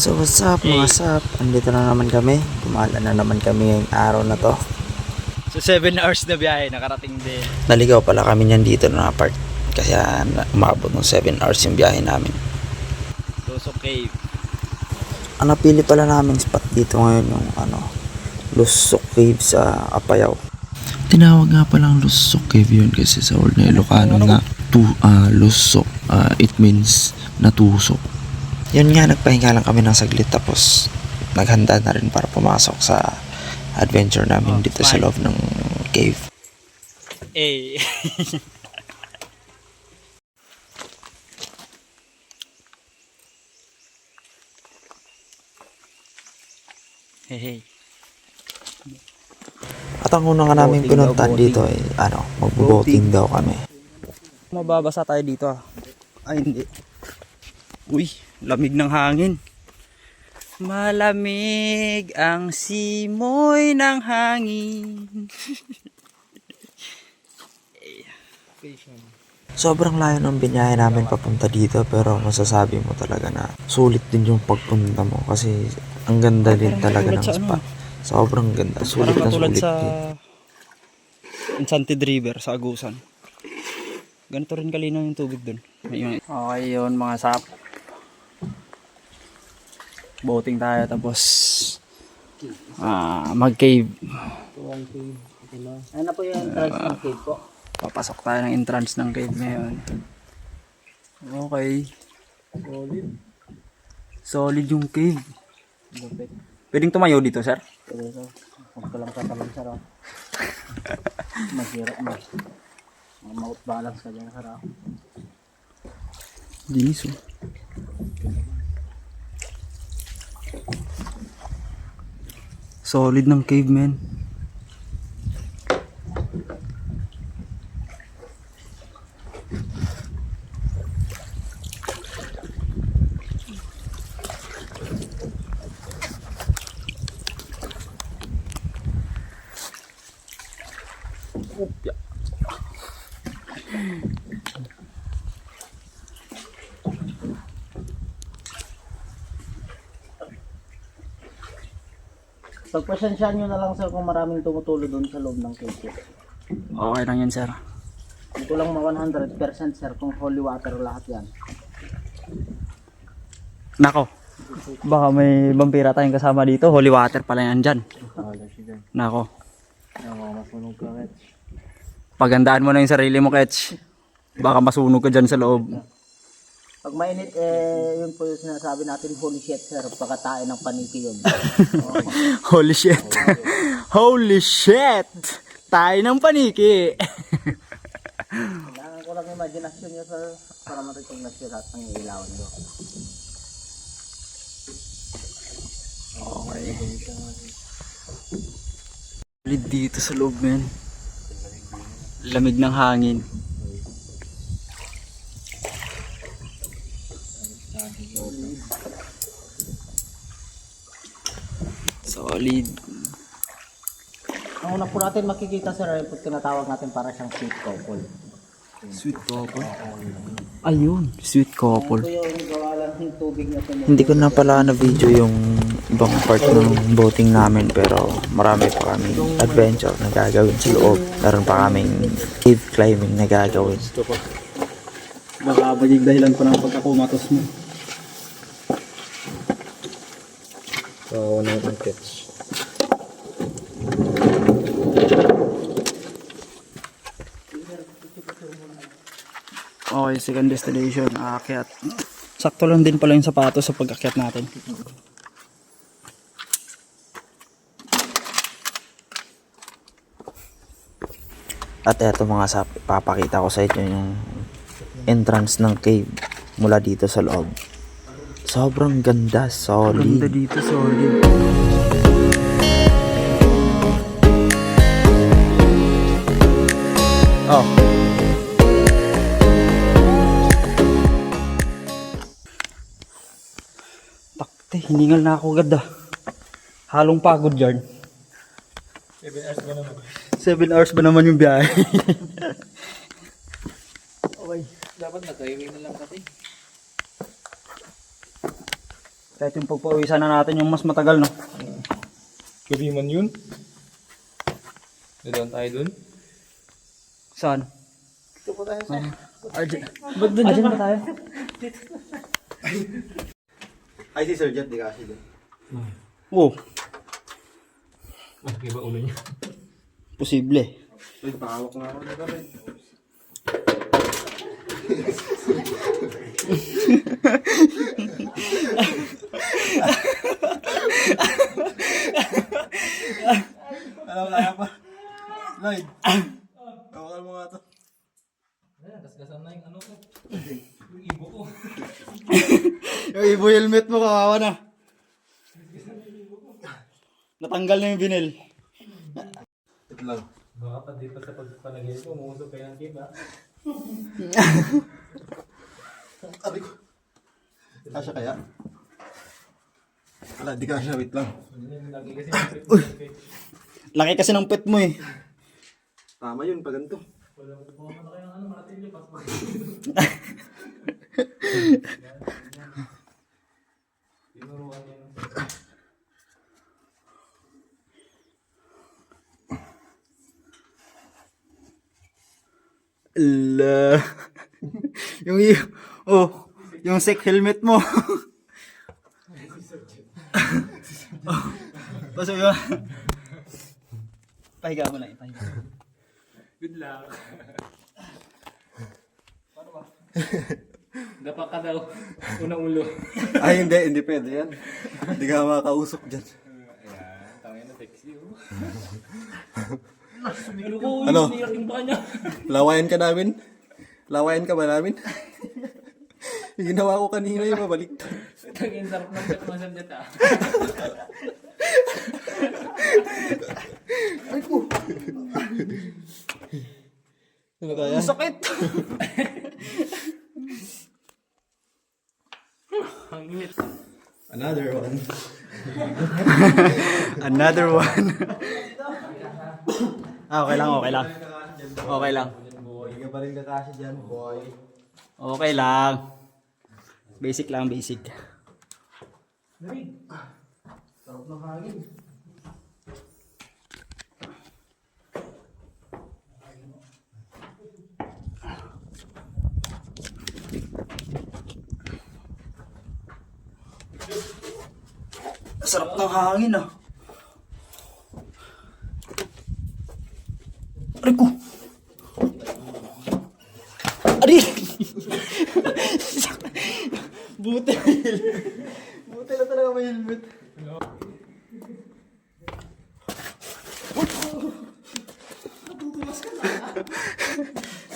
So what's up mga sap, andito na naman kami, gumala na naman kami ngayong araw na to. So 7 hours na biyahe, nakarating din. Naligaw pala kami niyan dito na part kasi umabot ng 7 hours yung biyahe namin. Lusok Cave. Ang napili pala namin spot dito ngayon yung Lusok Cave sa Apayao. Tinawag nga palang Lusok Cave yun kasi sa word na Ilocano nga Lusok, it means natusok. Yun nga, nagpahinga lang kami ng saglit tapos naghanda na rin para pumasok sa adventure namin dito sa loob ng cave. Eh. Hey. At ang una nga namin pinuntahan dito ay magbo-boating daw kami. Mababasa tayo dito ah. Ay hindi. Uy, lamig ng hangin. Malamig ang simoy ng hangin. Sobrang layo ng binyahe namin papunta dito pero masasabi mo talaga na sulit din yung pagpunta mo kasi ang ganda din talaga ng spot. Sobrang ganda. Sulit na sulit sa din. Enchanted River sa Agusan. Ganito rin kalinaw yung tubig dun. Okay yun mga sap. Boating tayo tapos mag-cave. Ano po yung entrance ng cave po? Papasok tayo ng entrance ng cave ngayon. Okay. Solid yung cave. Pwedeng tumayo dito, sir? Huwag ka lang tatalong sir. Mahirap mo. Mouth balance ka dyan sir. Dinis oh. Solid ng cave, man. Pagpasensyaan nyo na lang sir kung maraming tumutulo doon sa loob ng cave. Okay lang yan, sir. Hindi ko lang 100% sir kung holy water lahat yan. Nako. Baka may vampira tayong kasama dito. Holy water pala yan dyan. Nako. Masunog ka rin. Pagandaan mo na yung sarili mo, Ketch. Baka masunog ka dyan sa loob. Pag mainit yun po yung sinasabi natin holy shit sir. Pagkatain ng paniki yun. Holy shit. Holy shit. Tayo ng paniki. Kailangan ko lang imaginasyon nyo sir para ma-recognize nyo lahat ng ilawan nyo. Okay. Solid dito sa loob, men. Lamig ng hangin. Solid. Ang una po natin makikita sir ay pag tinatawag natin para siyang sweet couple. Sweet couple. Ayun, sweet couple. Ito yung gawalan ng tubig na tumutulo. Hindi ko na pala na-video yung ibang part ng boating namin pero marami pa kaming adventure na gagawin sa loob. Meron pa kaming cave climbing na gagawin. Baka maging dahilan pa ng pagkakumatos mo. So, ano yung catch? Okay, second destination, aakyat. Sakto lang din pala yung sapatos sa pag-akyat natin. At eto mga sap, papakita ko sa inyo yung entrance ng cave mula dito sa loob. Sobrang ganda, solid. Ganda dito, solid. Oh. Takte, hiningal na ako agad ah. Halong pagod yarn. 7 hours ba naman yung biyahe? Okay. Dapat nag-highway na lang kasi. Kahit yung pagpawisan na natin yung mas matagal, no? Gabi man yun. Doon tayo dun. Saan? Dito po tayo sa... Ba't doon ba tayo? Ay, si Sir Jet, di kasi dun. Oo, Malaki ba ulo niya? posible. Uy, pahawak nga ako na kami. Alam kaya pa. Lloyd. Tawakan mo nga to. Kasgasan na yung ano ko. Yung ibo ko. Yung ibo helmet mo, kawawa na. Natanggal na yung binil. Ito lang. Baka pa di pa sa pagpalagay ko, umusok kayo ng kiba. Sabi ko. Kasya kaya? Wala, di kasya. Wait lang. Lagi kasi Laki kasi ng pet mo eh. Tama yun, pag ganito. wala ko po na kayo ng ano, maratilyo, passport. Tinuruan niya ng La. Yung sick helmet mo. Pasok yun. Pahiga mo lang, pahiga. good luck. Dapat ka daw, unang ulo. Ay, hindi pwede yan. Hindi ka makausok dyan. Ayan, tangin na sexy oh. Ano? Niyak yung paa niya. Lawayan ka namin? Lawayan ka ba namin? Yung ginawa ko kanina yung mabalik. Tangin, sarap ng chat mo sa chat ah. Ano kaya? Sakit. Ang init. Another one. Another one. Okay lang, okay lang. Okay lang. Hindi ka pa rin kakasya dyan, boy. Okay lang. Basic lang, basic. Sarap ng hangin. Sarap ng hangin ah. Aray ko. Ari! Buti. Buti na talaga may helmet.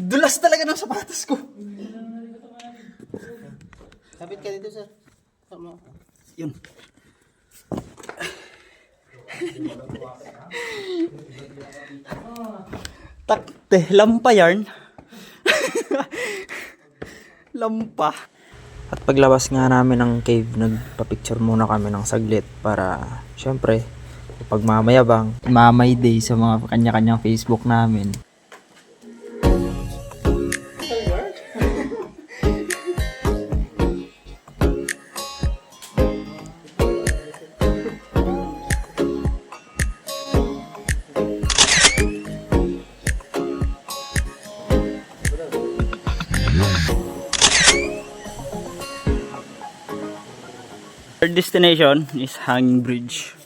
Dulas talaga ng sapatos ko. Kapit ka dito, sir. Tama. Yun. Takte, lampa yarn. Lampa. At paglabas nga namin ng cave, nagpa-picture muna kami ng saglit para, syempre, pag mamayabang, mamay day sa mga kanya-kanyang Facebook namin. Our destination is Hanging Bridge.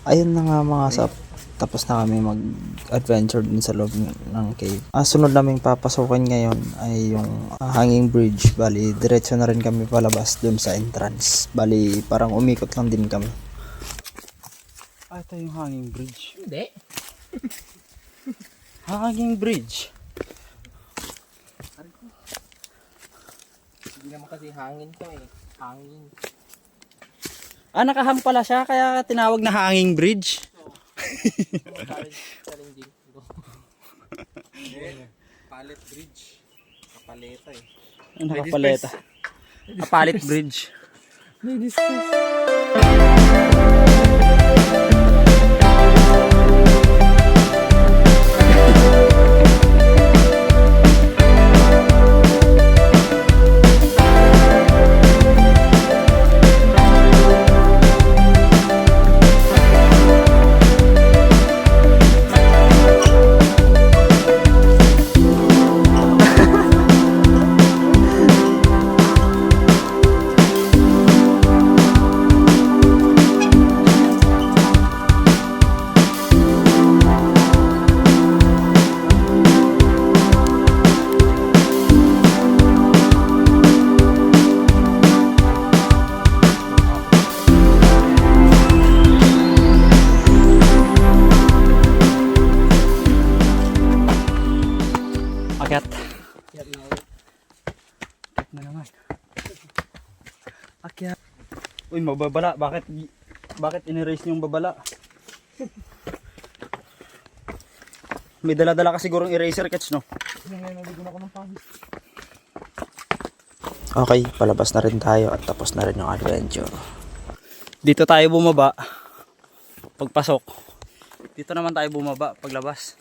Ayun na nga mga sap. Tapos na kami mag-adventure dun sa loob ng cave. Sunod naming papasokin ngayon ay yung Hanging Bridge. Bali, diretso na rin kami palabas dun sa entrance. Bali, parang umikot lang din kami. Ito yung Hanging Bridge. Hindi. Hanging Bridge. Hindi naman kasi hangin to eh. Hangin. Nakahang pala siya, kaya tinawag na Hanging Bridge. Challenging. Palit bridge. Kapaleta eh. Nakapaleta. Kapalit Bridge. mababala. Bakit in-erase niyo yung babala? May dala-dala ka sigurong eraser, Kets, no? Okay, palabas na rin tayo at tapos na rin yung adventure. Dito tayo bumaba. Pagpasok. Dito naman tayo bumaba paglabas.